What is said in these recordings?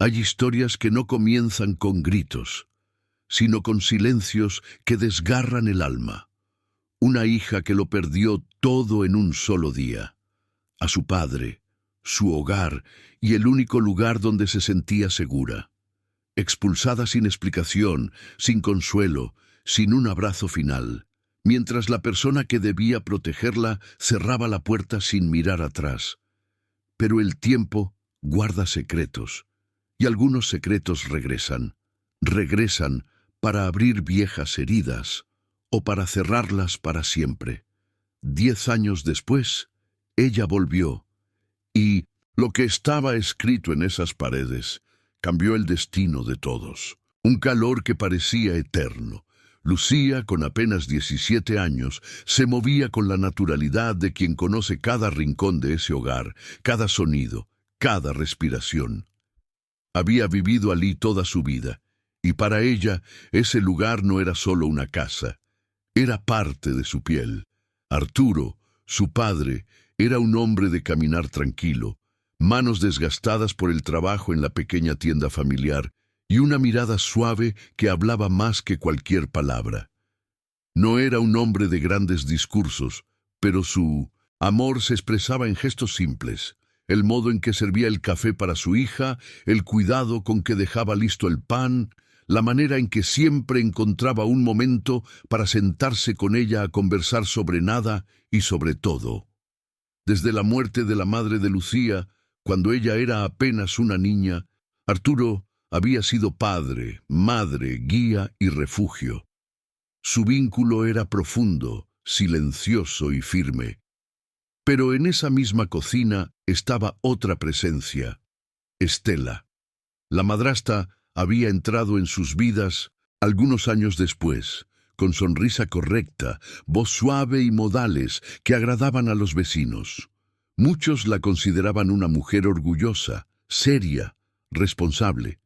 Hay historias que no comienzan con gritos, sino con silencios que desgarran el alma. Una hija que lo perdió todo en un solo día. A su padre, su hogar y el único lugar donde se sentía segura. Expulsada sin explicación, sin consuelo, sin un abrazo final, mientras la persona que debía protegerla cerraba la puerta sin mirar atrás. Pero el tiempo guarda secretos, y algunos secretos regresan. Regresan para abrir viejas heridas o para cerrarlas para siempre. 10 años después, ella volvió, y lo que estaba escrito en esas paredes cambió el destino de todos. Un calor que parecía eterno. Lucía, con apenas 17 años, se movía con la naturalidad de quien conoce cada rincón de ese hogar, cada sonido, cada respiración. Había vivido allí toda su vida, y para ella ese lugar no era solo una casa, era parte de su piel. Arturo, su padre, era un hombre de caminar tranquilo, manos desgastadas por el trabajo en la pequeña tienda familiar, y una mirada suave que hablaba más que cualquier palabra. No era un hombre de grandes discursos, pero su amor se expresaba en gestos simples. El modo en que servía el café para su hija, el cuidado con que dejaba listo el pan, la manera en que siempre encontraba un momento para sentarse con ella a conversar sobre nada y sobre todo. Desde la muerte de la madre de Lucía, cuando ella era apenas una niña, Arturo había sido padre, madre, guía y refugio. Su vínculo era profundo, silencioso y firme. Pero en esa misma cocina estaba otra presencia, Estela. La madrastra había entrado en sus vidas algunos años después, con sonrisa correcta, voz suave y modales que agradaban a los vecinos. Muchos la consideraban una mujer orgullosa, seria, responsable.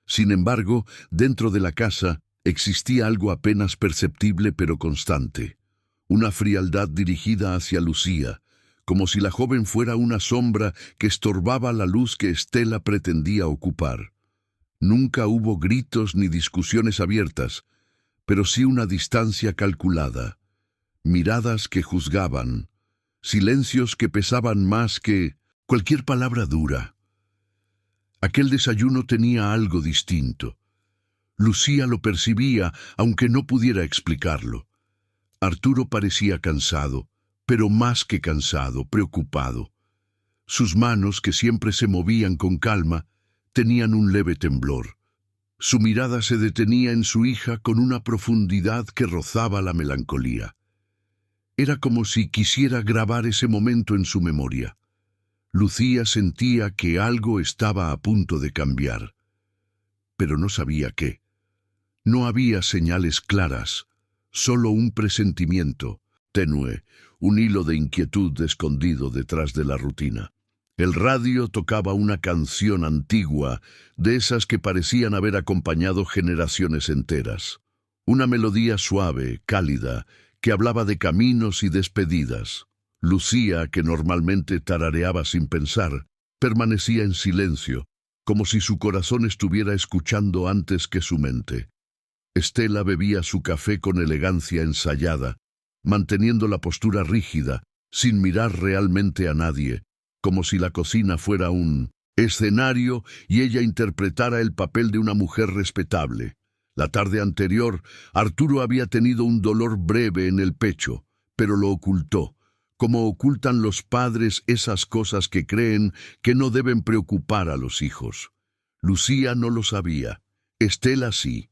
Sin embargo, dentro de la casa existía algo apenas perceptible pero constante. Una frialdad dirigida hacia Lucía, como si la joven fuera una sombra que estorbaba la luz que Estela pretendía ocupar. Nunca hubo gritos ni discusiones abiertas, pero sí una distancia calculada, miradas que juzgaban, silencios que pesaban más que cualquier palabra dura. Aquel desayuno tenía algo distinto. Lucía lo percibía, aunque no pudiera explicarlo. Arturo parecía cansado, pero más que cansado, preocupado. Sus manos, que siempre se movían con calma, tenían un leve temblor. Su mirada se detenía en su hija con una profundidad que rozaba la melancolía. Era como si quisiera grabar ese momento en su memoria. Lucía sentía que algo estaba a punto de cambiar, pero no sabía qué. No había señales claras, solo un presentimiento, tenue, un hilo de inquietud escondido detrás de la rutina. El radio tocaba una canción antigua, de esas que parecían haber acompañado generaciones enteras. Una melodía suave, cálida, que hablaba de caminos y despedidas. Lucía, que normalmente tarareaba sin pensar, permanecía en silencio, como si su corazón estuviera escuchando antes que su mente. Estela bebía su café con elegancia ensayada, manteniendo la postura rígida, sin mirar realmente a nadie, como si la cocina fuera un escenario y ella interpretara el papel de una mujer respetable. La tarde anterior, Arturo había tenido un dolor breve en el pecho, pero lo ocultó, como ocultan los padres esas cosas que creen que no deben preocupar a los hijos. Lucía no lo sabía, Estela sí,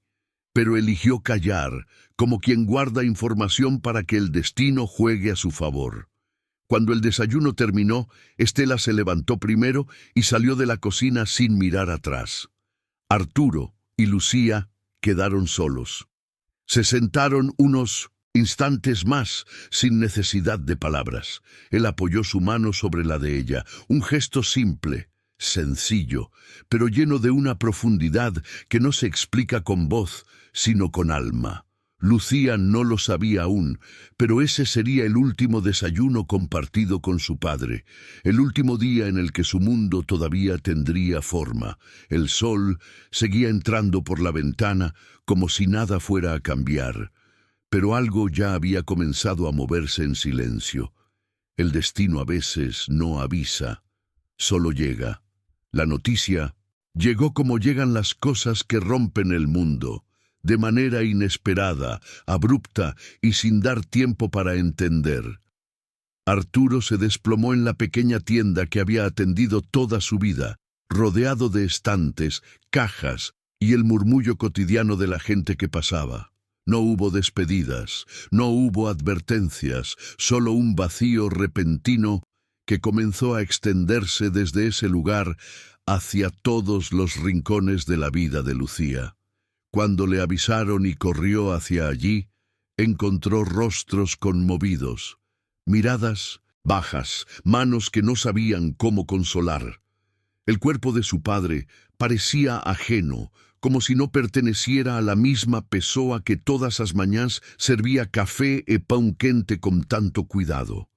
pero eligió callar, como quien guarda información para que el destino juegue a su favor. Cuando el desayuno terminó, Estela se levantó primero y salió de la cocina sin mirar atrás. Arturo y Lucía quedaron solos. Se sentaron unos instantes más, sin necesidad de palabras. Él apoyó su mano sobre la de ella, un gesto simple, sencillo, pero lleno de una profundidad que no se explica con voz, sino con alma. Lucía no lo sabía aún, pero ese sería el último desayuno compartido con su padre, el último día en el que su mundo todavía tendría forma. El sol seguía entrando por la ventana como si nada fuera a cambiar, pero algo ya había comenzado a moverse en silencio. El destino a veces no avisa, solo llega. La noticia llegó como llegan las cosas que rompen el mundo, de manera inesperada, abrupta y sin dar tiempo para entender. Arturo se desplomó en la pequeña tienda que había atendido toda su vida, rodeado de estantes, cajas y el murmullo cotidiano de la gente que pasaba. No hubo despedidas, no hubo advertencias, solo un vacío repentino que comenzó a extenderse desde ese lugar hacia todos los rincones de la vida de Lucía. Cuando le avisaron y corrió hacia allí, encontró rostros conmovidos, miradas bajas, manos que no sabían cómo consolar. El cuerpo de su padre parecía ajeno, como si no perteneciera a la misma pessoa que todas as mañás servía café e pão quente con tanto cuidado.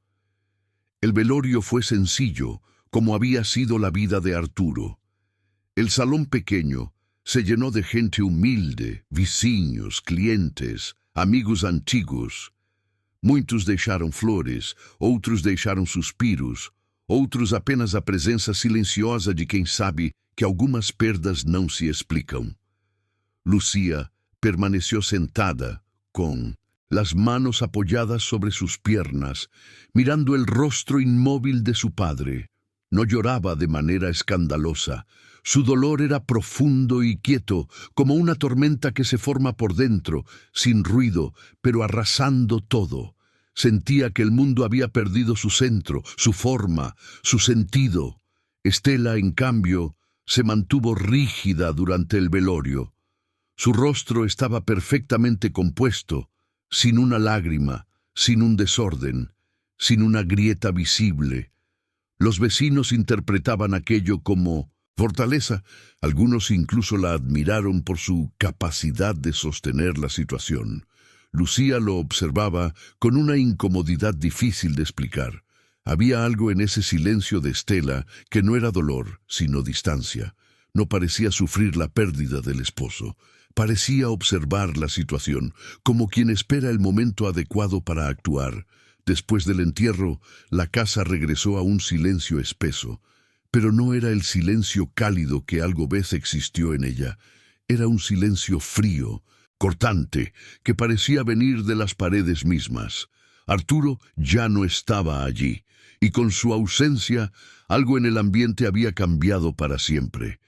El velorio fue sencillo, como había sido la vida de Arturo. El salón pequeño se llenó de gente humilde, vizinhos, clientes, amigos antigos. Muitos deixaram flores, outros deixaram suspiros, outros apenas a presença silenciosa de quem sabe que algumas perdas não se explicam. Lucía permaneció sentada, con las manos apoyadas sobre sus piernas, mirando el rostro inmóvil de su padre. No lloraba de manera escandalosa. Su dolor era profundo y quieto, como una tormenta que se forma por dentro, sin ruido, pero arrasando todo. Sentía que el mundo había perdido su centro, su forma, su sentido. Estela, en cambio, se mantuvo rígida durante el velorio. Su rostro estaba perfectamente compuesto, sin una lágrima, sin un desorden, sin una grieta visible. Los vecinos interpretaban aquello como fortaleza. Algunos incluso la admiraron por su capacidad de sostener la situación. Lucía lo observaba con una incomodidad difícil de explicar. Había algo en ese silencio de Estela que no era dolor, sino distancia. No parecía sufrir la pérdida del esposo. Parecía observar la situación, como quien espera el momento adecuado para actuar. Después del entierro, la casa regresó a un silencio espeso. Pero no era el silencio cálido que algo vez existió en ella. Era un silencio frío, cortante, que parecía venir de las paredes mismas. Arturo ya no estaba allí, y con su ausencia, algo en el ambiente había cambiado para siempre.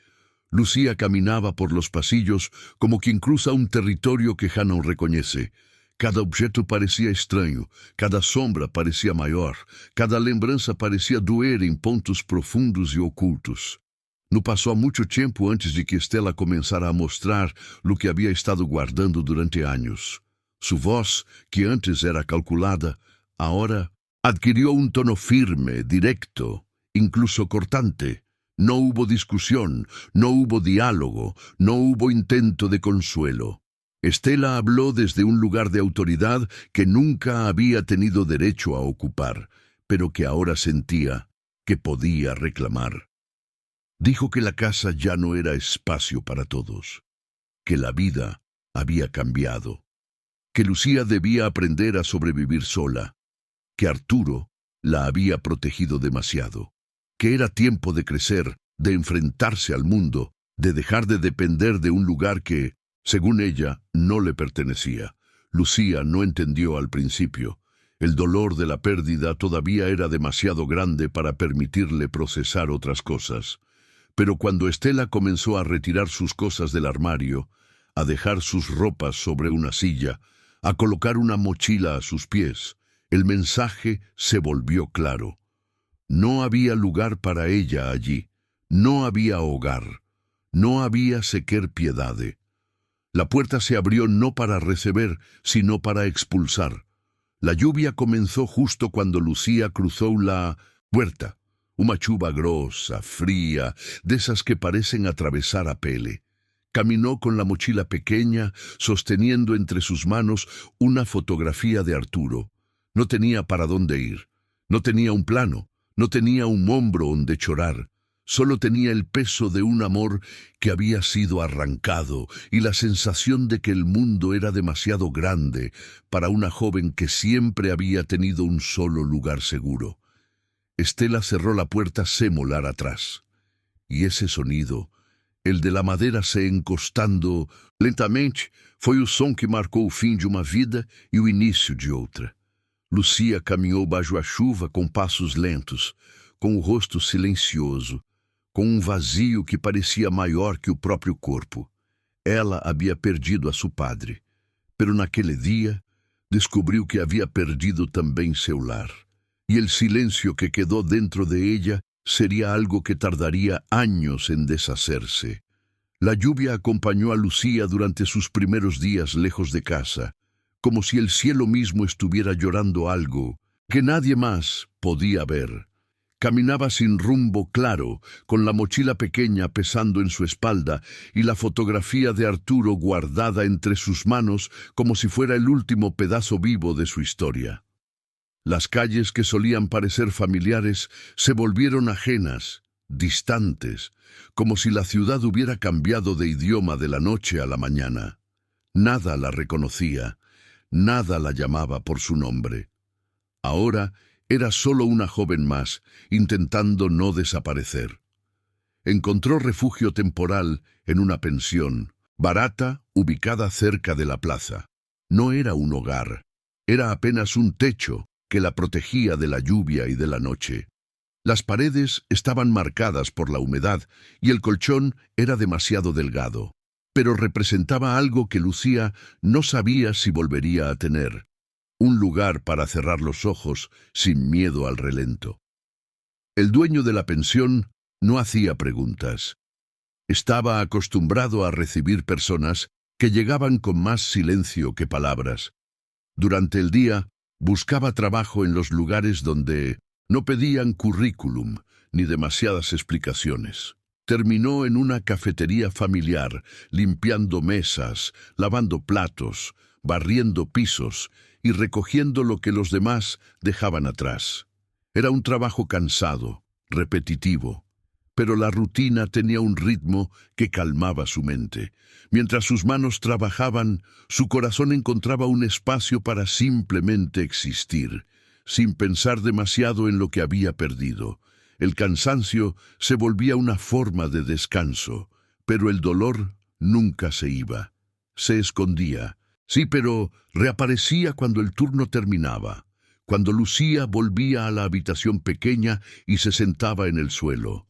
Lucía caminaba por los pasillos como quien cruza un territorio que ya no reconoce. Cada objeto parecía extraño, cada sombra parecía mayor, cada lembrança parecía doer em pontos profundos e ocultos. No passou muito tempo antes de que Estela começara a mostrar lo que havia estado guardando durante anos. Su voz, que antes era calculada, agora adquirió un tono firme, directo, incluso cortante. No hubo discusión, no hubo diálogo, no hubo intento de consuelo. Estela habló desde un lugar de autoridad que nunca había tenido derecho a ocupar, pero que ahora sentía que podía reclamar. Dijo que la casa ya no era espacio para todos, que la vida había cambiado, que Lucía debía aprender a sobrevivir sola, que Arturo la había protegido demasiado, que era tiempo de crecer, de enfrentarse al mundo, de dejar de depender de un lugar que, según ella, no le pertenecía. Lucía no entendió al principio. El dolor de la pérdida todavía era demasiado grande para permitirle procesar otras cosas. Pero cuando Estela comenzó a retirar sus cosas del armario, a dejar sus ropas sobre una silla, a colocar una mochila a sus pies, el mensaje se volvió claro. No había lugar para ella allí, no había hogar, no había sequer piedade. La puerta se abrió no para receber, sino para expulsar. La lluvia comenzó justo cuando Lucía cruzó la puerta. Una chuva grossa, fría, de esas que parecen atravesar a pele. Caminó con la mochila pequeña, sosteniendo entre sus manos una fotografía de Arturo. No tenía para dónde ir, no tenía un plano, no tenía un hombro donde llorar. Solo tenía el peso de un amor que había sido arrancado y la sensación de que el mundo era demasiado grande para una joven que siempre había tenido un solo lugar seguro. Estela cerró la puerta sem olhar atrás. E esse sonido, el de la madeira se encostando lentamente, foi o som que marcou o fim de uma vida e o início de outra. Lucia caminhou baixo a chuva com passos lentos, com o rosto silencioso, com um vazio que parecia maior que o próprio corpo. Ela havia perdido a seu padre, pero naquele dia descobriu que havia perdido também seu lar. E o silêncio que quedou dentro de ella sería algo que tardaría años en deshacerse. La lluvia acompañó a Lucía durante sus primeros días lejos de casa, como si el cielo mismo estuviera llorando algo que nadie más podía ver. Caminaba sin rumbo claro, con la mochila pequeña pesando en su espalda y la fotografía de Arturo guardada entre sus manos como si fuera el último pedazo vivo de su historia. Las calles que solían parecer familiares se volvieron ajenas, distantes, como si la ciudad hubiera cambiado de idioma de la noche a la mañana. Nada la reconocía, nada la llamaba por su nombre. Ahora era solo una joven más, intentando no desaparecer. Encontró refugio temporal en una pensión, barata, ubicada cerca de la plaza. No era un hogar, era apenas un techo que la protegía de la lluvia y de la noche. Las paredes estaban marcadas por la humedad y el colchón era demasiado delgado, pero representaba algo que Lucía no sabía si volvería a tener, un lugar para cerrar los ojos sin miedo al relento. El dueño de la pensión no hacía preguntas. Estaba acostumbrado a recibir personas que llegaban con más silencio que palabras. Durante el día, buscaba trabajo en los lugares donde no pedían currículum ni demasiadas explicaciones. Terminó en una cafetería familiar, limpiando mesas, lavando platos, barriendo pisos y recogiendo lo que los demás dejaban atrás. Era un trabajo cansado, repetitivo, pero la rutina tenía un ritmo que calmaba su mente. Mientras sus manos trabajaban, su corazón encontraba un espacio para simplemente existir, sin pensar demasiado en lo que había perdido. El cansancio se volvía una forma de descanso, pero el dolor nunca se iba. Se escondía. Sí, pero reaparecía cuando el turno terminaba, cuando Lucía volvía a la habitación pequeña y se sentaba en el suelo,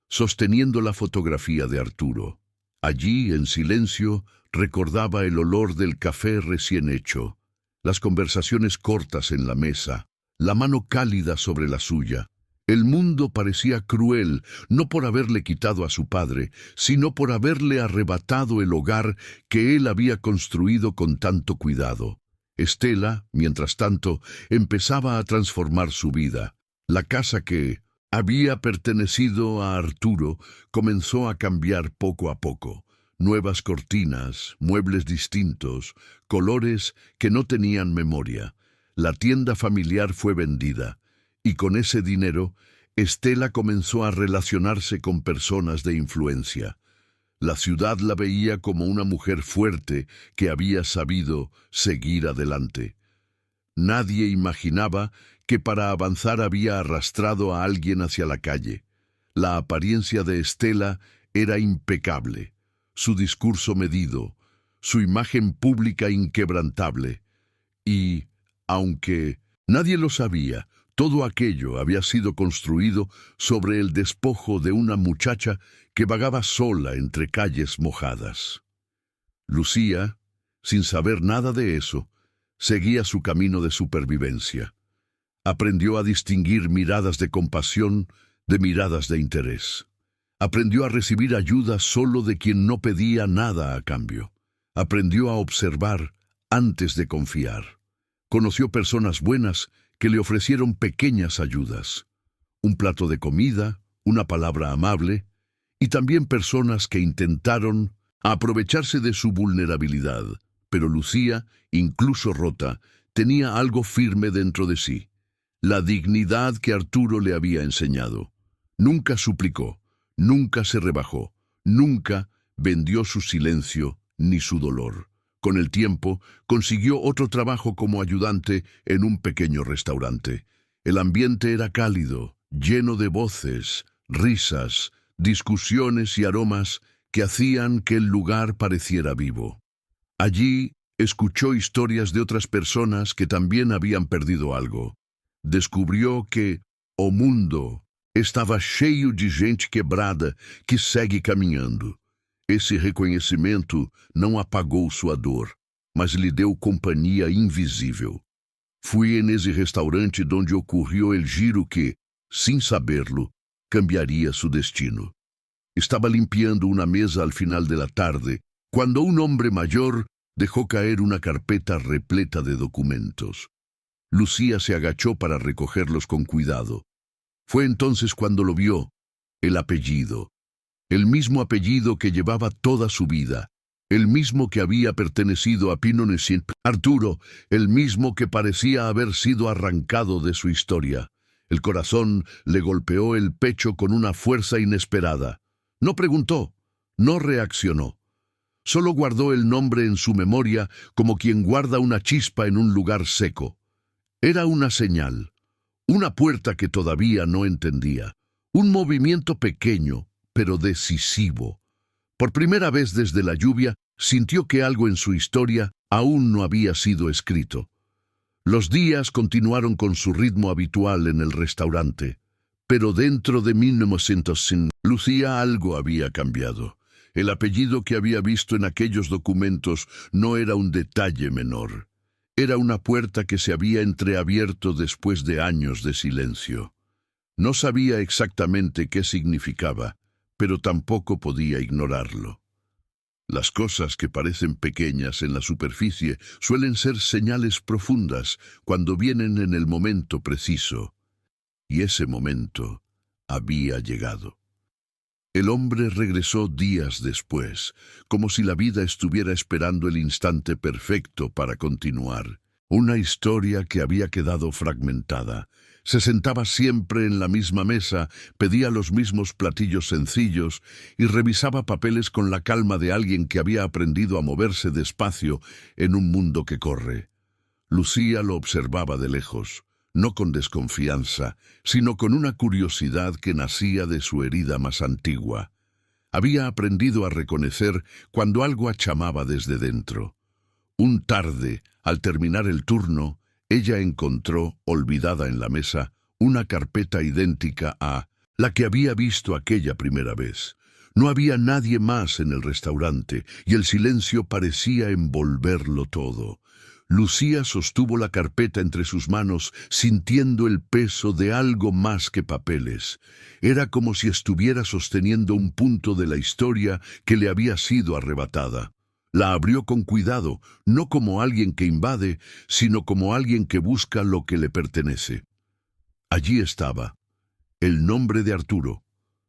sosteniendo la fotografía de Arturo. Allí, en silencio, recordaba el olor del café recién hecho, las conversaciones cortas en la mesa, la mano cálida sobre la suya. El mundo parecía cruel, no por haberle quitado a su padre, sino por haberle arrebatado el hogar que él había construido con tanto cuidado. Estela, mientras tanto, empezaba a transformar su vida. La casa que había pertenecido a Arturo comenzó a cambiar poco a poco. Nuevas cortinas, muebles distintos, colores que no tenían memoria. La tienda familiar fue vendida, y con ese dinero, Estela comenzó a relacionarse con personas de influencia. La ciudad la veía como una mujer fuerte que había sabido seguir adelante. Nadie imaginaba que para avanzar había arrastrado a alguien hacia la calle. La apariencia de Estela era impecable, su discurso medido, su imagen pública inquebrantable. Y, aunque nadie lo sabía, todo aquello había sido construido sobre el despojo de una muchacha que vagaba sola entre calles mojadas. Lucía, sin saber nada de eso, seguía su camino de supervivencia. Aprendió a distinguir miradas de compasión de miradas de interés. Aprendió a recibir ayuda solo de quien no pedía nada a cambio. Aprendió a observar antes de confiar. Conoció personas buenas que le ofrecieron pequeñas ayudas, un plato de comida, una palabra amable, y también personas que intentaron a aprovecharse de su vulnerabilidad, pero Lucía, incluso rota, tenía algo firme dentro de sí, la dignidad que Arturo le había enseñado. Nunca suplicó, nunca se rebajó, nunca vendió su silencio ni su dolor. Con el tiempo, consiguió otro trabajo como ayudante en un pequeño restaurante. El ambiente era cálido, lleno de voces, risas, discusiones y aromas que hacían que el lugar pareciera vivo. Allí escuchó historias de otras personas que también habían perdido algo. Descubrió que o mundo estava cheio de gente quebrada que segue caminhando. Esse reconhecimento não apagou sua dor, mas lhe deu companhia invisível. Fui nesse restaurante donde ocorreu el giro que, sem saberlo, cambiaria su destino. Estaba limpiando una mesa al final de la tarde, cuando un hombre mayor dejó caer una carpeta repleta de documentos. Lucía se agachó para recogerlos con cuidado. Fue entonces cuando lo vio, el apellido. El mismo apellido que llevaba toda su vida, el mismo que había pertenecido a Pinonesin. Arturo, el mismo que parecía haber sido arrancado de su historia. El corazón le golpeó el pecho con una fuerza inesperada. No preguntó, no reaccionó. Solo guardó el nombre en su memoria como quien guarda una chispa en un lugar seco. Era una señal, una puerta que todavía no entendía, un movimiento pequeño, pero decisivo. Por primera vez desde la lluvia, sintió que algo en su historia aún no había sido escrito. Los días continuaron con su ritmo habitual en el restaurante, pero dentro de 1905, Lucía algo había cambiado. El apellido que había visto en aquellos documentos no era un detalle menor. Era una puerta que se había entreabierto después de años de silencio. No sabía exactamente qué significaba, pero tampoco podía ignorarlo. Las cosas que parecen pequeñas en la superficie suelen ser señales profundas cuando vienen en el momento preciso. Y ese momento había llegado. El hombre regresó días después, como si la vida estuviera esperando el instante perfecto para continuar. Una historia que había quedado fragmentada. Se sentaba siempre en la misma mesa, pedía los mismos platillos sencillos y revisaba papeles con la calma de alguien que había aprendido a moverse despacio en un mundo que corre. Lucía lo observaba de lejos, no con desconfianza, sino con una curiosidad que nacía de su herida más antigua. Había aprendido a reconocer cuando algo achamaba desde dentro. Un tarde, al terminar el turno, ella encontró, olvidada en la mesa, una carpeta idéntica a la que había visto aquella primera vez. No había nadie más en el restaurante y el silencio parecía envolverlo todo. Lucía sostuvo la carpeta entre sus manos, sintiendo el peso de algo más que papeles. Era como si estuviera sosteniendo un punto de la historia que le había sido arrebatada. La abrió con cuidado, no como alguien que invade, sino como alguien que busca lo que le pertenece. Allí estaba, el nombre de Arturo,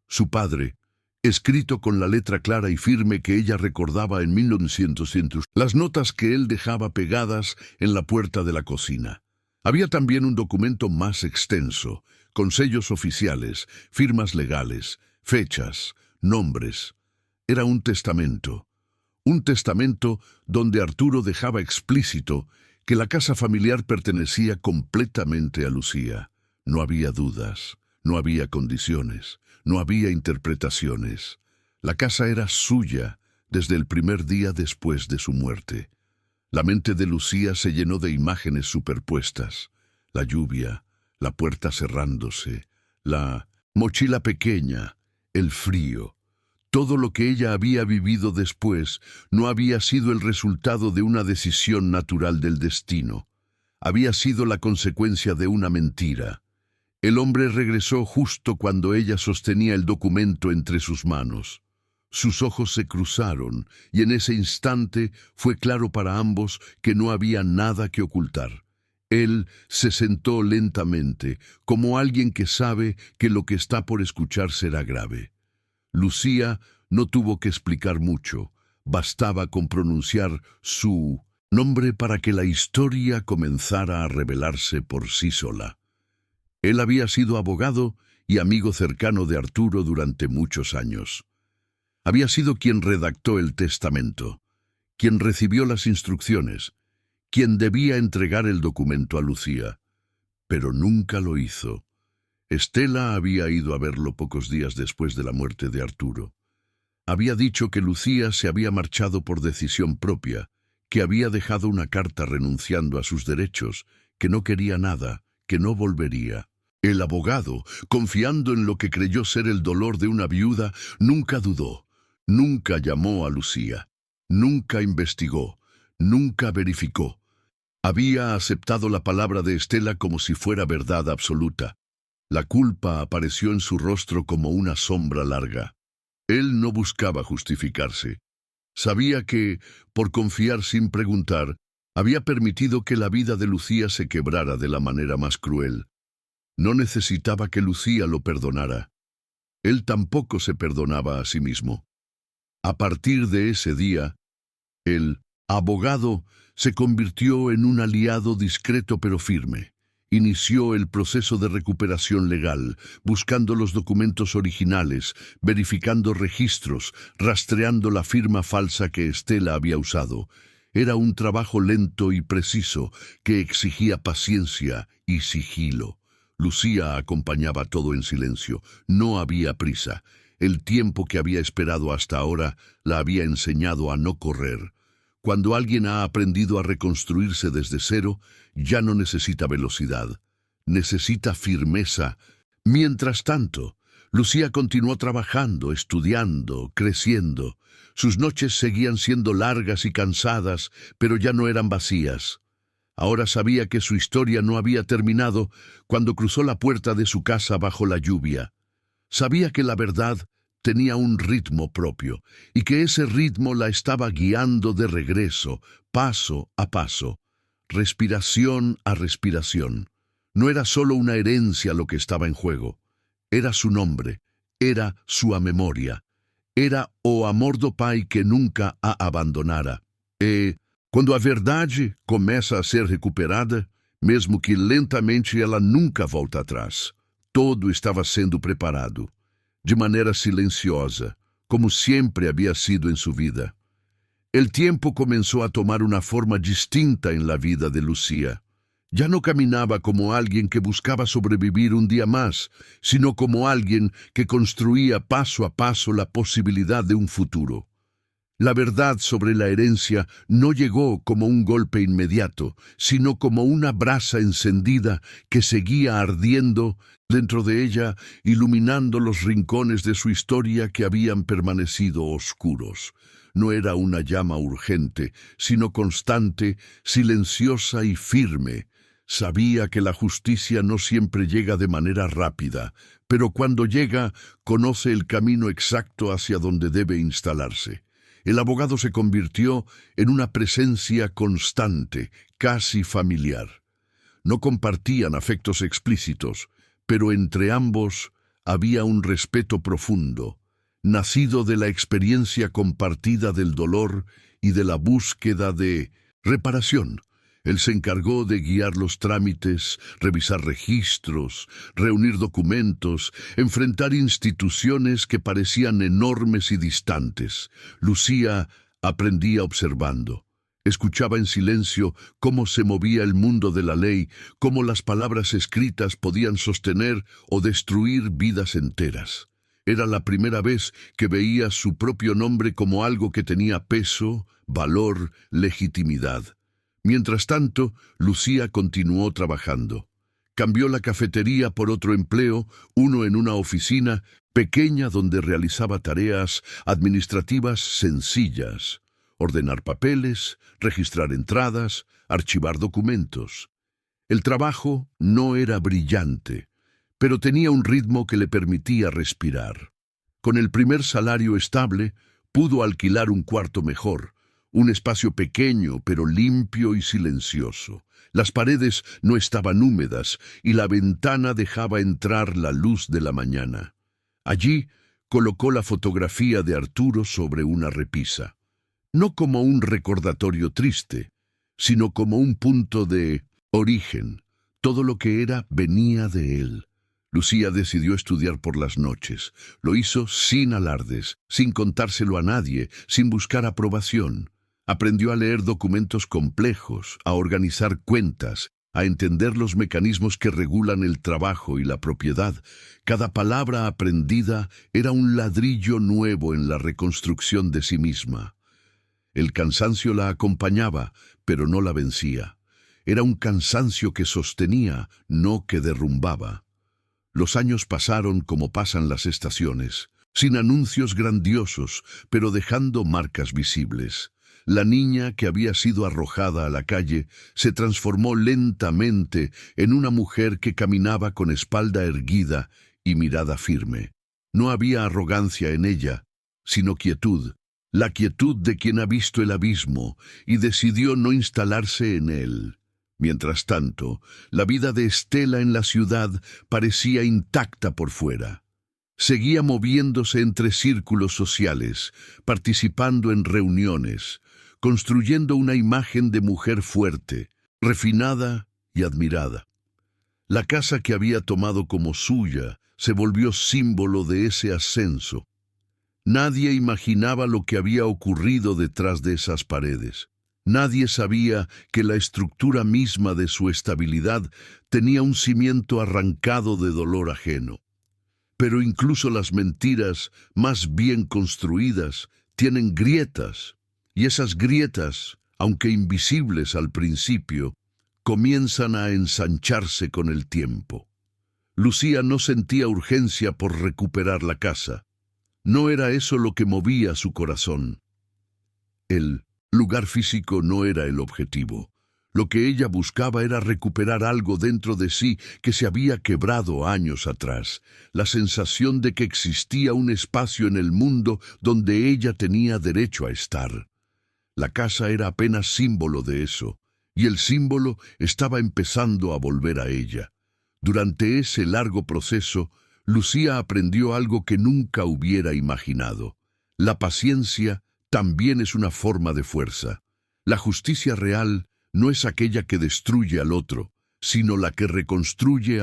su padre, escrito con la letra clara y firme que ella recordaba en 1900, las notas que él dejaba pegadas en la puerta de la cocina. Había también un documento más extenso, con sellos oficiales, firmas legales, fechas, nombres. Era un testamento donde Arturo dejaba explícito que la casa familiar pertenecía completamente a Lucía. No había dudas, no había condiciones, no había interpretaciones. La casa era suya desde el primer día después de su muerte. La mente de Lucía se llenó de imágenes superpuestas. La lluvia, la puerta cerrándose, la mochila pequeña, el frío. Todo lo que ella había vivido después no había sido el resultado de una decisión natural del destino. Había sido la consecuencia de una mentira. El hombre regresó justo cuando ella sostenía el documento entre sus manos. Sus ojos se cruzaron y en ese instante fue claro para ambos que no había nada que ocultar. Él se sentó lentamente, como alguien que sabe que lo que está por escuchar será grave. Lucía no tuvo que explicar mucho. Bastaba con pronunciar su nombre para que la historia comenzara a revelarse por sí sola. Él había sido abogado y amigo cercano de Arturo durante muchos años. Había sido quien redactó el testamento, quien recibió las instrucciones, quien debía entregar el documento a Lucía, pero nunca lo hizo. Estela había ido a verlo pocos días después de la muerte de Arturo. Había dicho que Lucía se había marchado por decisión propia, que había dejado una carta renunciando a sus derechos, que no quería nada, que no volvería. El abogado, confiando en lo que creyó ser el dolor de una viuda, nunca dudó, nunca llamó a Lucía, nunca investigó, nunca verificó. Había aceptado la palabra de Estela como si fuera verdad absoluta. La culpa apareció en su rostro como una sombra larga. Él no buscaba justificarse. Sabía que, por confiar sin preguntar, había permitido que la vida de Lucía se quebrara de la manera más cruel. No necesitaba que Lucía lo perdonara. Él tampoco se perdonaba a sí mismo. A partir de ese día, el abogado se convirtió en un aliado discreto pero firme. Inició el proceso de recuperación legal, buscando los documentos originales, verificando registros, rastreando la firma falsa que Estela había usado. Era un trabajo lento y preciso que exigía paciencia y sigilo. Lucía acompañaba todo en silencio. No había prisa. El tiempo que había esperado hasta ahora la había enseñado a no correr. Cuando alguien ha aprendido a reconstruirse desde cero, ya no necesita velocidad, necesita firmeza. Mientras tanto, Lucía continuó trabajando, estudiando, creciendo. Sus noches seguían siendo largas y cansadas, pero ya no eran vacías. Ahora sabía que su historia no había terminado cuando cruzó la puerta de su casa bajo la lluvia. Sabía que la verdad tenía un ritmo propio, y que ese ritmo la estaba guiando de regreso, paso a paso, respiración a respiración. No era solo una herencia lo que estaba en juego, era su nombre, era sua memoria, era o amor do pai que nunca a abandonara. Quando a verdade começa a ser recuperada, mesmo que lentamente, ela nunca volta atrás. Todo estava sendo preparado, de manera silenciosa, como siempre había sido en su vida. El tiempo comenzó a tomar una forma distinta en la vida de Lucía. Ya no caminaba como alguien que buscaba sobrevivir un día más, sino como alguien que construía paso a paso la posibilidad de un futuro. La verdad sobre la herencia no llegó como un golpe inmediato, sino como una brasa encendida que seguía ardiendo dentro de ella, iluminando los rincones de su historia que habían permanecido oscuros. No era una llama urgente, sino constante, silenciosa y firme. Sabía que la justicia no siempre llega de manera rápida, pero cuando llega, conoce el camino exacto hacia donde debe instalarse. El abogado se convirtió en una presencia constante, casi familiar. No compartían afectos explícitos, pero entre ambos había un respeto profundo, nacido de la experiencia compartida del dolor y de la búsqueda de reparación. Él se encargó de guiar los trámites, revisar registros, reunir documentos, enfrentar instituciones que parecían enormes y distantes. Lucía aprendía observando. Escuchaba en silencio cómo se movía el mundo de la ley, cómo las palabras escritas podían sostener o destruir vidas enteras. Era la primera vez que veía su propio nombre como algo que tenía peso, valor, legitimidad. Mientras tanto, Lucía continuó trabajando. Cambió la cafetería por otro empleo, uno en una oficina pequeña donde realizaba tareas administrativas sencillas: ordenar papeles, registrar entradas, archivar documentos. El trabajo no era brillante, pero tenía un ritmo que le permitía respirar. Con el primer salario estable, pudo alquilar un cuarto mejor, un espacio pequeño pero limpio y silencioso. Las paredes no estaban húmedas y la ventana dejaba entrar la luz de la mañana. Allí colocó la fotografía de Arturo sobre una repisa. no como un recordatorio triste, sino como un punto de origen. Todo lo que era venía de él. Lucía decidió estudiar por las noches. Lo hizo sin alardes, sin contárselo a nadie, sin buscar aprobación. Aprendió a leer documentos complejos, a organizar cuentas, a entender los mecanismos que regulan el trabajo y la propiedad. Cada palabra aprendida era un ladrillo nuevo en la reconstrucción de sí misma. El cansancio la acompañaba, pero no la vencía. Era un cansancio que sostenía, no que derrumbaba. Los años pasaron como pasan las estaciones, sin anuncios grandiosos, pero dejando marcas visibles. La niña que había sido arrojada a la calle se transformó lentamente en una mujer que caminaba con espalda erguida y mirada firme. No había arrogancia en ella, sino quietud, la quietud de quien ha visto el abismo y decidió no instalarse en él. Mientras tanto, la vida de Estela en la ciudad parecía intacta por fuera. Seguía moviéndose entre círculos sociales, participando en reuniones, construyendo una imagen de mujer fuerte, refinada y admirada. La casa que había tomado como suya se volvió símbolo de ese ascenso. Nadie imaginaba lo que había ocurrido detrás de esas paredes. Nadie sabía que la estructura misma de su estabilidad tenía un cimiento arrancado de dolor ajeno. Pero incluso las mentiras más bien construidas tienen grietas, y esas grietas, aunque invisibles al principio, comienzan a ensancharse con el tiempo. Lucía no sentía urgencia por recuperar la casa. No era eso lo que movía su corazón. El lugar físico no era el objetivo. Lo que ella buscaba era recuperar algo dentro de sí que se había quebrado años atrás, la sensación de que existía un espacio en el mundo donde ella tenía derecho a estar. La casa era apenas símbolo de eso, y el símbolo estaba empezando a volver a ella. Durante ese largo proceso, Lucía aprendió algo que nunca hubiera imaginado. La paciencia también es una forma de fuerza. La justicia real no es aquella que destruye al otro, sino la que reconstruye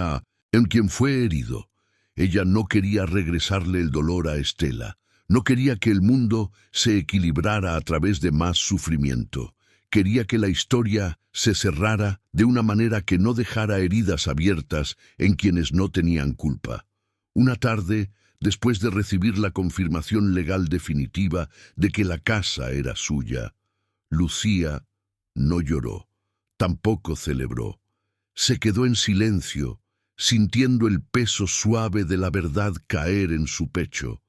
en quien fue herido. Ella no quería regresarle el dolor a Estela. No quería que el mundo se equilibrara a través de más sufrimiento. Quería que la historia se cerrara de una manera que no dejara heridas abiertas en quienes no tenían culpa. Una tarde, después de recibir la confirmación legal definitiva de que la casa era suya, Lucía no lloró, tampoco celebró. Se quedó en silencio, sintiendo el peso suave de la verdad caer en su pecho.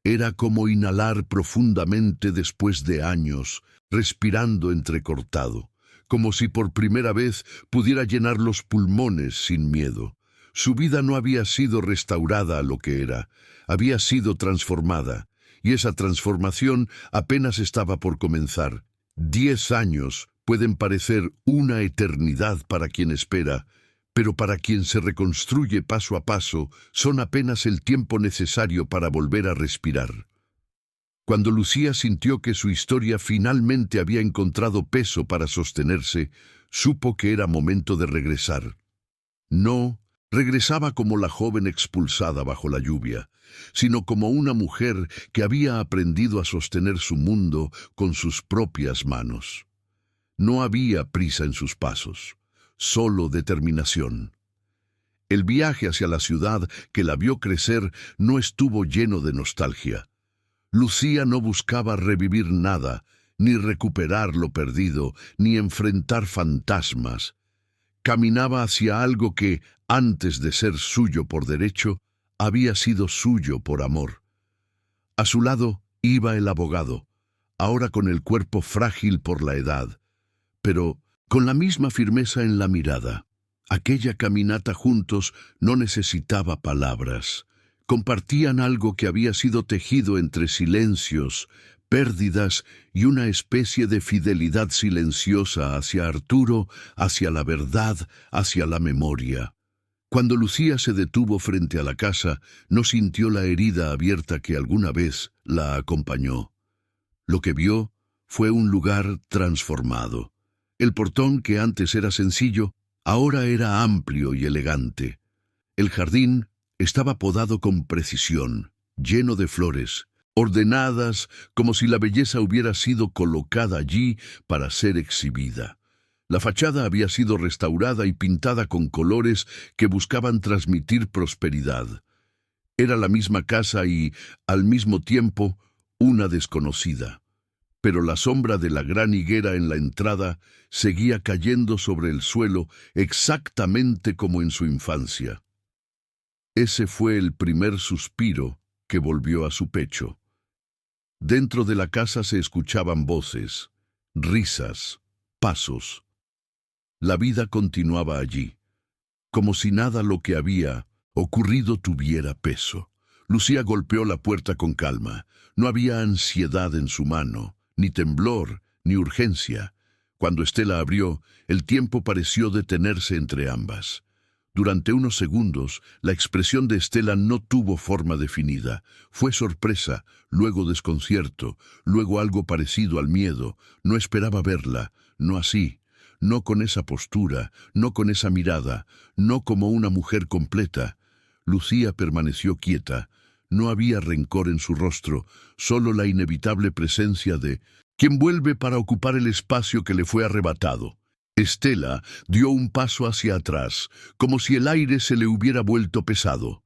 Era como inhalar profundamente después de años, respirando entrecortado, como si por primera vez pudiera llenar los pulmones sin miedo. Su vida no había sido restaurada a lo que era, había sido transformada, y esa transformación apenas estaba por comenzar. 10 años pueden parecer una eternidad para quien espera, pero para quien se reconstruye paso a paso, son apenas el tiempo necesario para volver a respirar. Cuando Lucía sintió que su historia finalmente había encontrado peso para sostenerse, supo que era momento de regresar. No regresaba como la joven expulsada bajo la lluvia, sino como una mujer que había aprendido a sostener su mundo con sus propias manos. No había prisa en sus pasos, solo determinación. El viaje hacia la ciudad que la vio crecer no estuvo lleno de nostalgia. Lucía no buscaba revivir nada, ni recuperar lo perdido, ni enfrentar fantasmas. Caminaba hacia algo que, antes de ser suyo por derecho, había sido suyo por amor. A su lado iba el abogado, ahora con el cuerpo frágil por la edad, pero con la misma firmeza en la mirada. Aquella caminata juntos no necesitaba palabras. Compartían algo que había sido tejido entre silencios, pérdidas y una especie de fidelidad silenciosa hacia Arturo, hacia la verdad, hacia la memoria. Cuando Lucía se detuvo frente a la casa, no sintió la herida abierta que alguna vez la acompañó. Lo que vio Fue un lugar transformado. El portón, que antes era sencillo, ahora era amplio y elegante. El jardín estaba podado con precisión, lleno de flores, ordenadas como si la belleza hubiera sido colocada allí para ser exhibida. La fachada había sido restaurada y pintada con colores que buscaban transmitir prosperidad. Era la misma casa y, al mismo tiempo, una desconocida. Pero la sombra de la gran higuera en la entrada seguía cayendo sobre el suelo exactamente como en su infancia. Ese fue el primer suspiro que volvió a su pecho. Dentro de la casa se escuchaban voces, risas, pasos. La vida continuaba allí, como si nada lo que había ocurrido tuviera peso. Lucía golpeó la puerta con calma. No había ansiedad en su mano, ni temblor, ni urgencia. Cuando Estela abrió, el tiempo pareció detenerse entre ambas. Durante unos segundos, la expresión de Estela no tuvo forma definida. Fue sorpresa, luego desconcierto, luego algo parecido al miedo. No esperaba verla, no así, no con esa postura, no con esa mirada, no como una mujer completa. Lucía permaneció quieta. No había rencor en su rostro, solo la inevitable presencia de quien vuelve para ocupar el espacio que le fue arrebatado. Estela dio un paso hacia atrás, como si el aire se le hubiera vuelto pesado.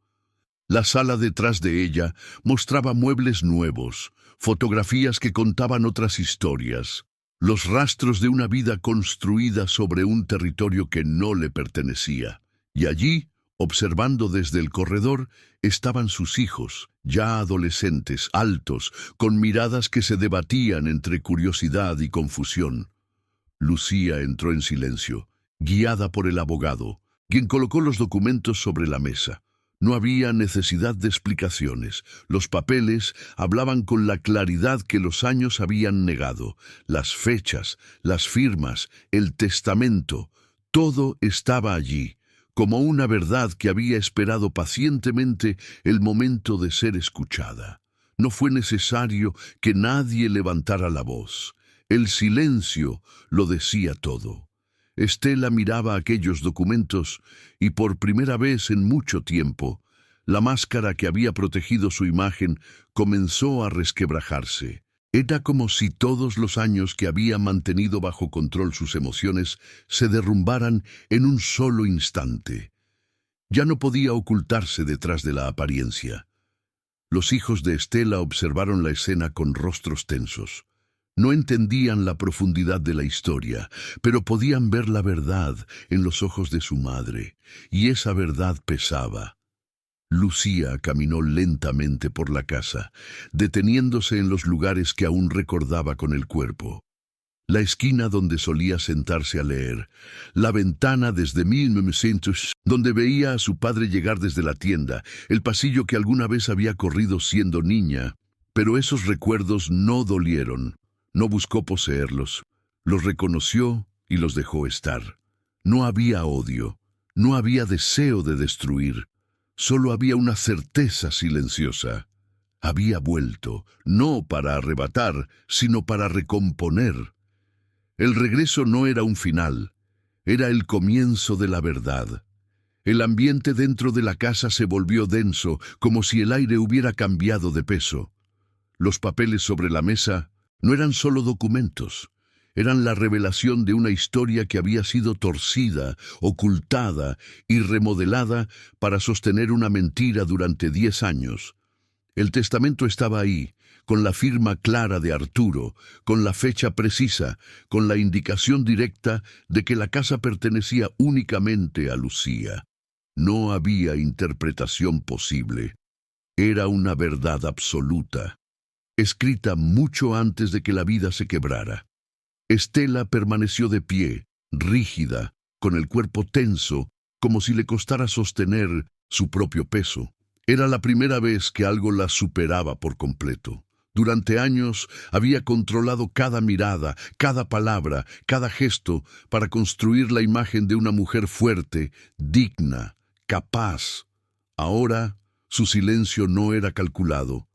La sala detrás de ella mostraba muebles nuevos, fotografías que contaban otras historias, los rastros de una vida construida sobre un territorio que no le pertenecía. Y allí, observando desde el corredor, estaban sus hijos, ya adolescentes, altos, con miradas que se debatían entre curiosidad y confusión. Lucía entró en silencio, guiada por el abogado, quien colocó los documentos sobre la mesa. No había necesidad de explicaciones. Los papeles hablaban con la claridad que los años habían negado. Las fechas, las firmas, el testamento, todo estaba allí, como una verdad que había esperado pacientemente el momento de ser escuchada. No fue necesario que nadie levantara la voz. El silencio lo decía todo. Estela miraba aquellos documentos y por primera vez en mucho tiempo, la máscara que había protegido su imagen comenzó a resquebrajarse. Era como si todos los años que había mantenido bajo control sus emociones se derrumbaran en un solo instante. Ya no podía ocultarse detrás de la apariencia. Los hijos de Estela observaron la escena con rostros tensos. No entendían la profundidad de la historia, pero podían ver la verdad en los ojos de su madre, y esa verdad pesaba. Lucía caminó lentamente por la casa, deteniéndose en los lugares que aún recordaba con el cuerpo. La esquina donde solía sentarse a leer, la ventana desde 1900, donde veía a su padre llegar desde la tienda, el pasillo que alguna vez había corrido siendo niña, pero esos recuerdos no dolieron. No buscó poseerlos, los reconoció y los dejó estar. No había odio, no había deseo de destruir, solo había una certeza silenciosa. Había vuelto, no para arrebatar, sino para recomponer. El regreso no era un final, era el comienzo de la verdad. El ambiente dentro de la casa se volvió denso, como si el aire hubiera cambiado de peso. Los papeles sobre la mesa no eran solo documentos, eran la revelación de una historia que había sido torcida, ocultada y remodelada para sostener una mentira durante 10 años. El testamento estaba ahí, con la firma clara de Arturo, con la fecha precisa, con la indicación directa de que la casa pertenecía únicamente a Lucía. No había interpretación posible. Era una verdad absoluta, escrita mucho antes de que la vida se quebrara. Estela permaneció de pie, rígida, con el cuerpo tenso, como si le costara sostener su propio peso. Era la primera vez que algo la superaba por completo. Durante años había controlado cada mirada, cada palabra, cada gesto para construir la imagen de una mujer fuerte, digna, capaz. Ahora su silencio no era calculado.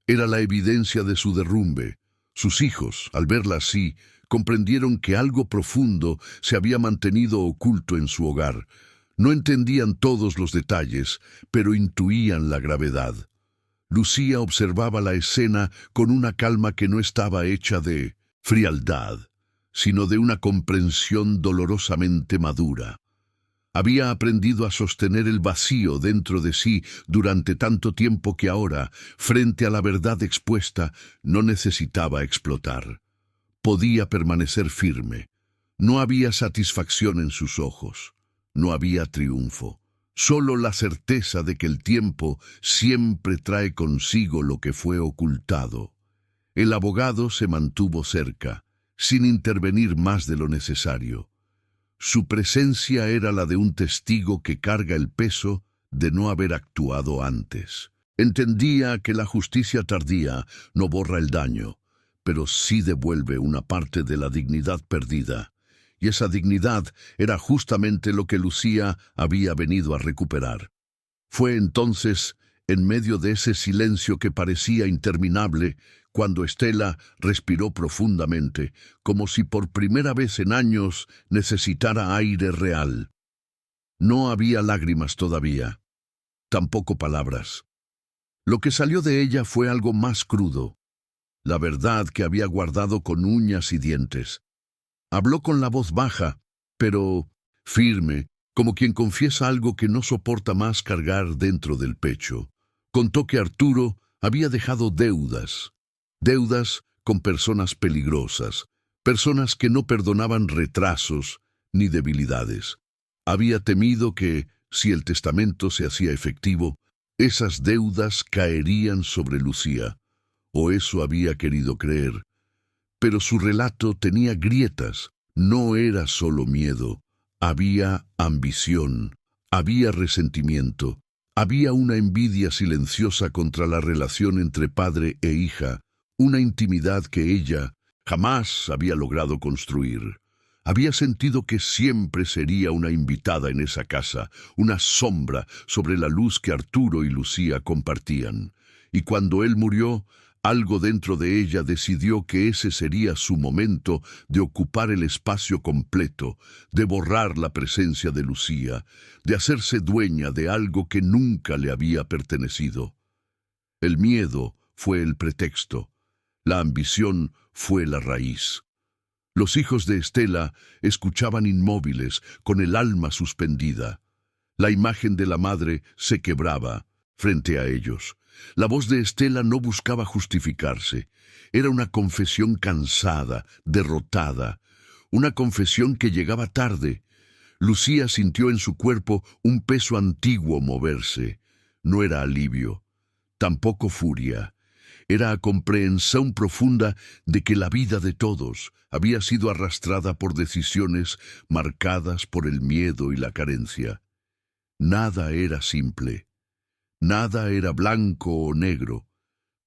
Era la evidencia de su derrumbe, Sus hijos, al verla así, comprendieron que algo profundo se había mantenido oculto en su hogar. No entendían todos los detalles, pero intuían la gravedad. Lucía observaba la escena con una calma que no estaba hecha de frialdad, sino de una comprensión dolorosamente madura. Había aprendido a sostener el vacío dentro de sí durante tanto tiempo que ahora, frente a la verdad expuesta, no necesitaba explotar. Podía permanecer firme. No había satisfacción en sus ojos. No había triunfo. Solo la certeza de que el tiempo siempre trae consigo lo que fue ocultado. El abogado se mantuvo cerca, sin intervenir más de lo necesario. Su presencia era la de un testigo que carga el peso de no haber actuado antes. Entendía que la justicia tardía no borra el daño, pero sí devuelve una parte de la dignidad perdida. Y esa dignidad era justamente lo que Lucía había venido a recuperar. Fue entonces, en medio de ese silencio que parecía interminable, cuando Estela respiró profundamente, como si por primera vez en años necesitara aire real. No había lágrimas todavía, tampoco palabras. Lo que salió de ella fue algo más crudo, la verdad que había guardado con uñas y dientes. Habló con la voz baja, pero firme, como quien confiesa algo que no soporta más cargar dentro del pecho. Contó que Arturo había dejado deudas con personas peligrosas, personas que no perdonaban retrasos ni debilidades. Había temido que, si el testamento se hacía efectivo, esas deudas caerían sobre Lucía, o eso había querido creer. Pero su relato tenía grietas. No era solo miedo, había ambición, había resentimiento, había una envidia silenciosa contra la relación entre padre e hija, una intimidad que ella jamás había logrado construir. Había sentido que siempre sería una invitada en esa casa, una sombra sobre la luz que Arturo y Lucía compartían. Y cuando él murió, algo dentro de ella decidió que ese sería su momento de ocupar el espacio completo, de borrar la presencia de Lucía, de hacerse dueña de algo que nunca le había pertenecido. El miedo fue el pretexto, la ambición fue la raíz. Los hijos de Estela escuchaban inmóviles, con el alma suspendida. La imagen de la madre se quebraba frente a ellos. La voz de Estela no buscaba justificarse. Era una confesión cansada, derrotada, una confesión que llegaba tarde. Lucía sintió en su cuerpo un peso antiguo moverse. No era alivio, tampoco furia. Era comprensión profunda de que la vida de todos había sido arrastrada por decisiones marcadas por el miedo y la carencia. Nada era simple. Nada era blanco o negro.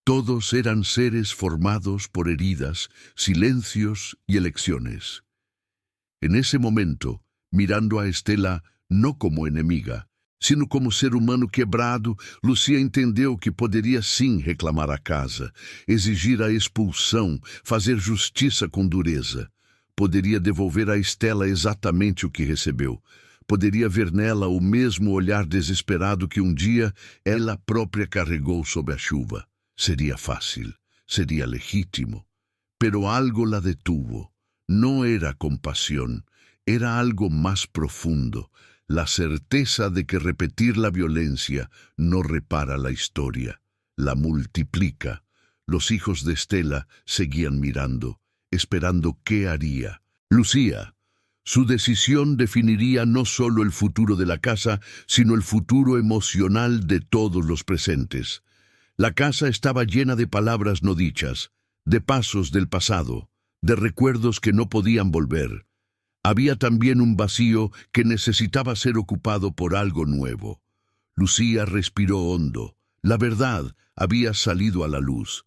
Todos eran seres formados por heridas, silencios y elecciones. En ese momento, mirando a Estela no como enemiga, sino como ser humano quebrado, Lucía entendeu que poderia sim reclamar a casa, exigir a expulsão, fazer justiça com dureza. Poderia devolver a Estela exatamente o que recebeu. Poderia ver nela o mesmo olhar desesperado que dia ela própria carregou sob a chuva. Seria fácil, seria legítimo. Pero algo la detuvo. No era compasión, era algo más profundo, la certeza de que repetir la violencia no repara la historia, la multiplica. Los hijos de Estela seguían mirando, esperando qué haría. Lucía. Su decisión definiría no solo el futuro de la casa, sino el futuro emocional de todos los presentes. La casa estaba llena de palabras no dichas, de pasos del pasado, de recuerdos que no podían volver. Había también un vacío que necesitaba ser ocupado por algo nuevo. Lucía respiró hondo. La verdad había salido a la luz,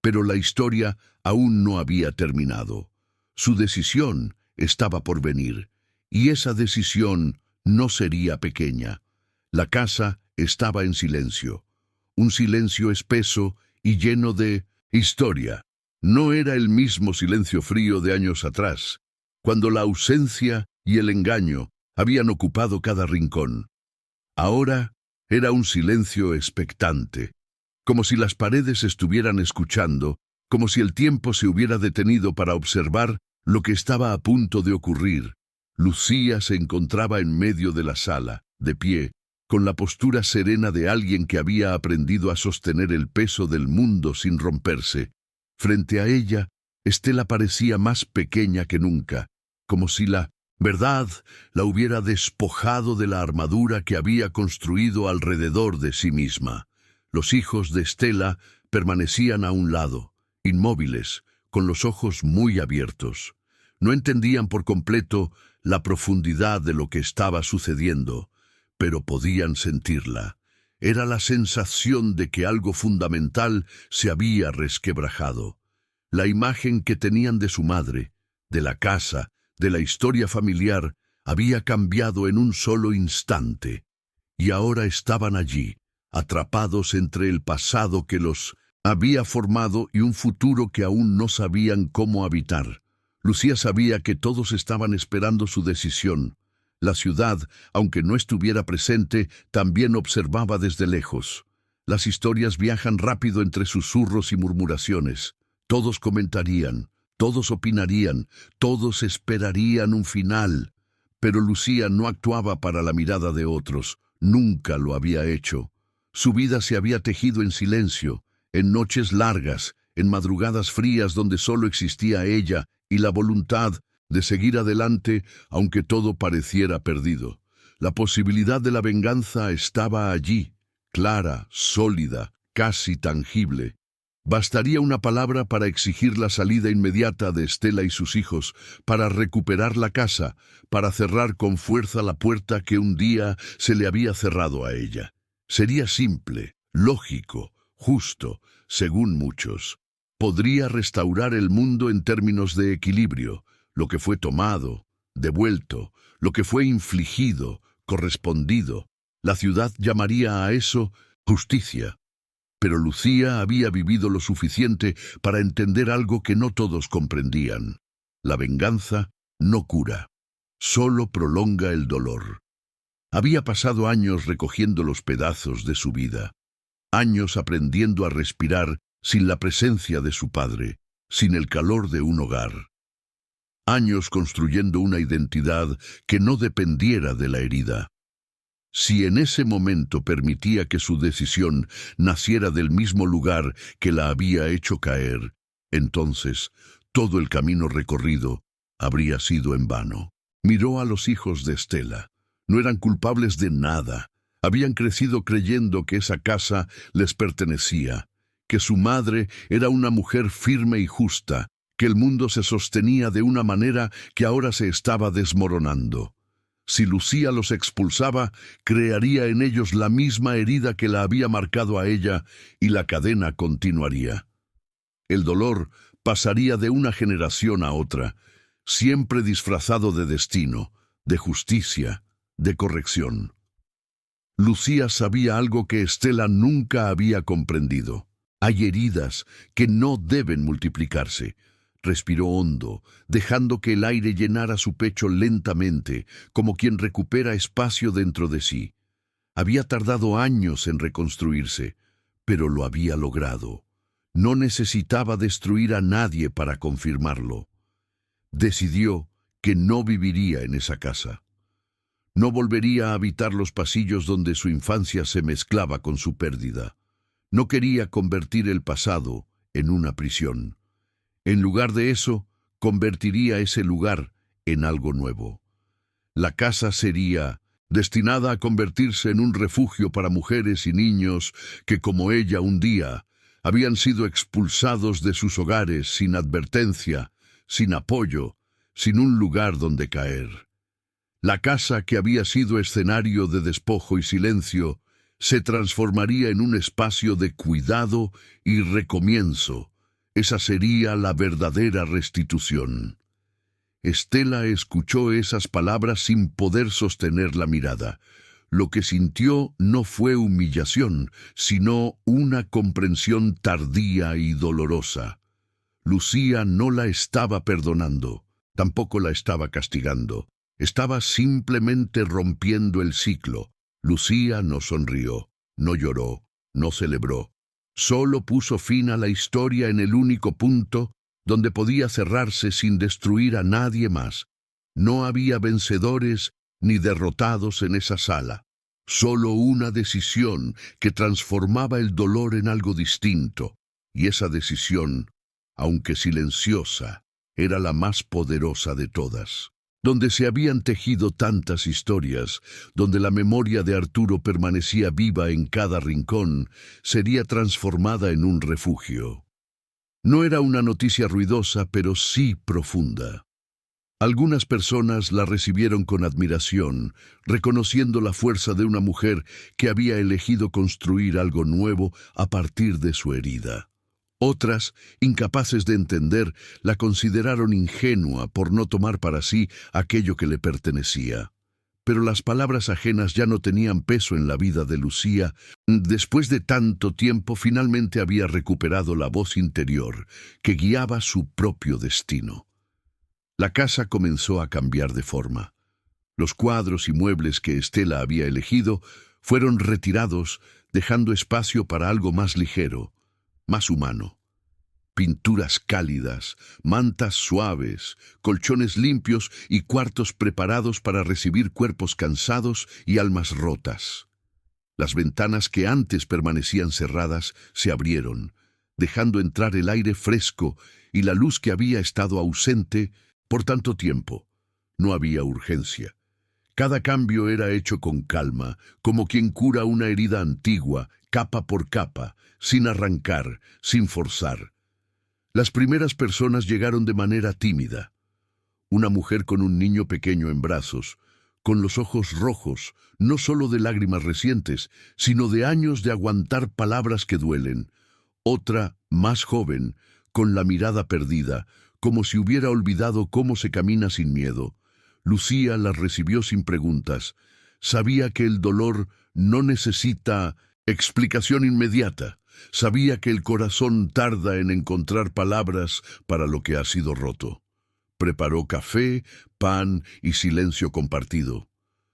pero la historia aún no había terminado. Su decisión estaba por venir, y esa decisión no sería pequeña. La casa estaba en silencio, un silencio espeso y lleno de historia. No era el mismo silencio frío de años atrás, cuando la ausencia y el engaño habían ocupado cada rincón. Ahora era un silencio expectante, como si las paredes estuvieran escuchando, como si el tiempo se hubiera detenido para observar lo que estaba a punto de ocurrir. Lucía se encontraba en medio de la sala, de pie, con la postura serena de alguien que había aprendido a sostener el peso del mundo sin romperse. Frente a ella, Estela parecía más pequeña que nunca, como si la verdad la hubiera despojado de la armadura que había construido alrededor de sí misma. Los hijos de Estela permanecían a un lado, inmóviles, con los ojos muy abiertos. No entendían por completo la profundidad de lo que estaba sucediendo, pero podían sentirla. Era la sensación de que algo fundamental se había resquebrajado. La imagen que tenían de su madre, de la casa, de la historia familiar, había cambiado en un solo instante, y ahora estaban allí, atrapados entre el pasado que los había formado y un futuro que aún no sabían cómo habitar. Lucía sabía que todos estaban esperando su decisión. La ciudad, aunque no estuviera presente, también observaba desde lejos. Las historias viajan rápido entre susurros y murmuraciones. Todos comentarían, todos opinarían, todos esperarían un final. Pero Lucía no actuaba para la mirada de otros, nunca lo había hecho. Su vida se había tejido en silencio, en noches largas, en madrugadas frías donde solo existía ella y la voluntad de seguir adelante aunque todo pareciera perdido. La posibilidad de la venganza estaba allí, clara, sólida, casi tangible. Bastaría una palabra para exigir la salida inmediata de Estela y sus hijos, para recuperar la casa, para cerrar con fuerza la puerta que un día se le había cerrado a ella. Sería simple, lógico, justo, según muchos. Podría restaurar el mundo en términos de equilibrio, lo que fue tomado, devuelto, lo que fue infligido, correspondido. La ciudad llamaría a eso justicia. Pero Lucía había vivido lo suficiente para entender algo que no todos comprendían. La venganza no cura, solo prolonga el dolor. Había pasado años recogiendo los pedazos de su vida, años aprendiendo a respirar sin la presencia de su padre, sin el calor de un hogar. Años construyendo una identidad que no dependiera de la herida. Si en ese momento permitía que su decisión naciera del mismo lugar que la había hecho caer, entonces todo el camino recorrido habría sido en vano. Miró a los hijos de Estela. No eran culpables de nada. Habían crecido creyendo que esa casa les pertenecía, que su madre era una mujer firme y justa, que el mundo se sostenía de una manera que ahora se estaba desmoronando. Si Lucía los expulsaba, crearía en ellos la misma herida que la había marcado a ella, y la cadena continuaría. El dolor pasaría de una generación a otra, siempre disfrazado de destino, de justicia, de corrección. Lucía sabía algo que Estela nunca había comprendido. Hay heridas que no deben multiplicarse. Respiró hondo, dejando que el aire llenara su pecho lentamente, como quien recupera espacio dentro de sí. Había tardado años en reconstruirse, pero lo había logrado. No necesitaba destruir a nadie para confirmarlo. Decidió que no viviría en esa casa. No volvería a habitar los pasillos donde su infancia se mezclaba con su pérdida. No quería convertir el pasado en una prisión. En lugar de eso, convertiría ese lugar en algo nuevo. La casa sería destinada a convertirse en un refugio para mujeres y niños que, como ella un día, habían sido expulsados de sus hogares sin advertencia, sin apoyo, sin un lugar donde caer. La casa que había sido escenario de despojo y silencio se transformaría en un espacio de cuidado y recomienzo. Esa sería la verdadera restitución. Estela escuchó esas palabras sin poder sostener la mirada. Lo que sintió no fue humillación, sino una comprensión tardía y dolorosa. Lucía no la estaba perdonando, tampoco la estaba castigando. Estaba simplemente rompiendo el ciclo. Lucía no sonrió, no lloró, no celebró. Solo puso fin a la historia en el único punto donde podía cerrarse sin destruir a nadie más. No había vencedores ni derrotados en esa sala. Solo una decisión que transformaba el dolor en algo distinto. Y esa decisión, aunque silenciosa, era la más poderosa de todas. Donde se habían tejido tantas historias, donde la memoria de Arturo permanecía viva en cada rincón, sería transformada en un refugio. No era una noticia ruidosa, pero sí profunda. Algunas personas la recibieron con admiración, reconociendo la fuerza de una mujer que había elegido construir algo nuevo a partir de su herida. Otras, incapaces de entender, la consideraron ingenua por no tomar para sí aquello que le pertenecía. Pero las palabras ajenas ya no tenían peso en la vida de Lucía. Después de tanto tiempo, finalmente había recuperado la voz interior que guiaba su propio destino. La casa comenzó a cambiar de forma. Los cuadros y muebles que Estela había elegido fueron retirados, dejando espacio para algo más ligero, más humano. Pinturas cálidas, mantas suaves, colchones limpios y cuartos preparados para recibir cuerpos cansados y almas rotas. Las ventanas que antes permanecían cerradas se abrieron, dejando entrar el aire fresco y la luz que había estado ausente por tanto tiempo. No había urgencia. Cada cambio era hecho con calma, como quien cura una herida antigua, capa por capa, sin arrancar, sin forzar. Las primeras personas llegaron de manera tímida. Una mujer con un niño pequeño en brazos, con los ojos rojos, no solo de lágrimas recientes, sino de años de aguantar palabras que duelen. Otra, más joven, con la mirada perdida, como si hubiera olvidado cómo se camina sin miedo. Lucía las recibió sin preguntas. Sabía que el dolor no necesita explicación inmediata. Sabía que el corazón tarda en encontrar palabras para lo que ha sido roto. Preparó café, pan y silencio compartido.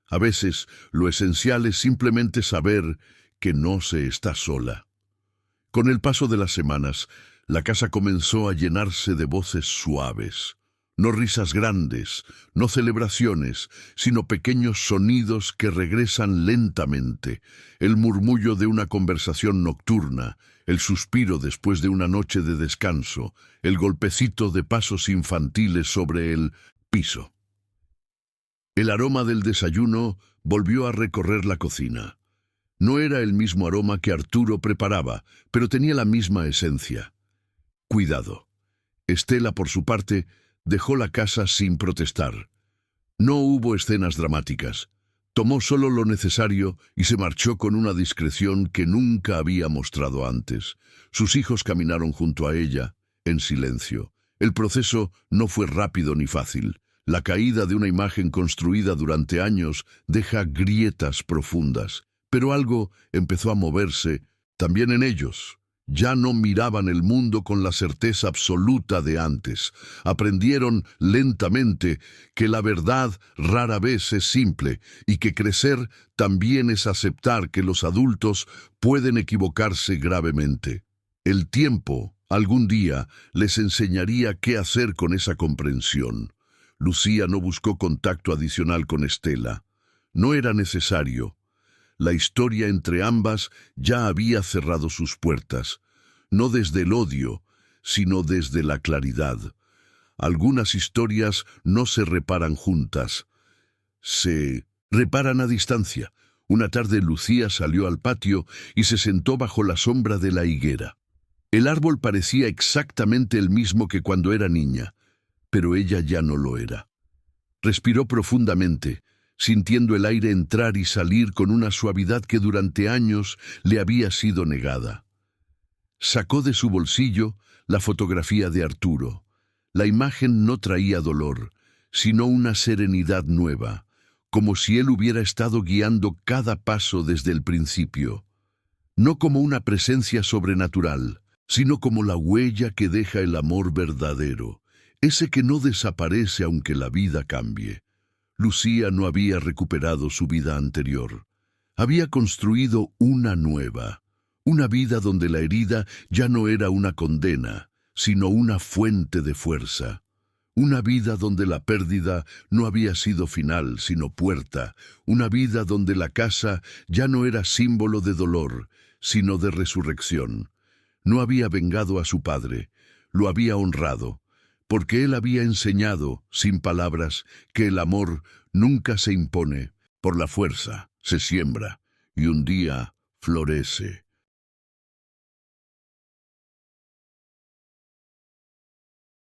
A veces, lo esencial es simplemente saber que no se está sola. Con el paso de las semanas, la casa comenzó a llenarse de voces suaves. No risas grandes, no celebraciones, sino pequeños sonidos que regresan lentamente, el murmullo de una conversación nocturna, el suspiro después de una noche de descanso, el golpecito de pasos infantiles sobre el piso. El aroma del desayuno volvió a recorrer la cocina. No era el mismo aroma que Arturo preparaba, pero tenía la misma esencia. Cuidado. Estela, por su parte, dejó la casa sin protestar. No hubo escenas dramáticas. Tomó solo lo necesario y se marchó con una discreción que nunca había mostrado antes. Sus hijos caminaron junto a ella, en silencio. El proceso no fue rápido ni fácil. La caída de una imagen construida durante años deja grietas profundas. Pero algo empezó a moverse también en ellos. Ya no miraban el mundo con la certeza absoluta de antes. Aprendieron lentamente que la verdad rara vez es simple y que crecer también es aceptar que los adultos pueden equivocarse gravemente. El tiempo, algún día, les enseñaría qué hacer con esa comprensión. Lucía no buscó contacto adicional con Estela. No era necesario. La historia entre ambas ya había cerrado sus puertas, no desde el odio, sino desde la claridad. Algunas historias no se reparan juntas, se reparan a distancia. Una tarde Lucía salió al patio y se sentó bajo la sombra de la higuera. El árbol parecía exactamente el mismo que cuando era niña, pero ella ya no lo era. Respiró profundamente, sintiendo el aire entrar y salir con una suavidad que durante años le había sido negada. Sacó de su bolsillo la fotografía de Arturo. La imagen no traía dolor, sino una serenidad nueva, como si él hubiera estado guiando cada paso desde el principio. No como una presencia sobrenatural, sino como la huella que deja el amor verdadero, ese que no desaparece aunque la vida cambie. Lucía no había recuperado su vida anterior. Había construido una nueva, una vida donde la herida ya no era una condena, sino una fuente de fuerza. Una vida donde la pérdida no había sido final, sino puerta. Una vida donde la casa ya no era símbolo de dolor, sino de resurrección. No había vengado a su padre, lo había honrado, porque él había enseñado, sin palabras, que el amor nunca se impone, por la fuerza se siembra y un día florece.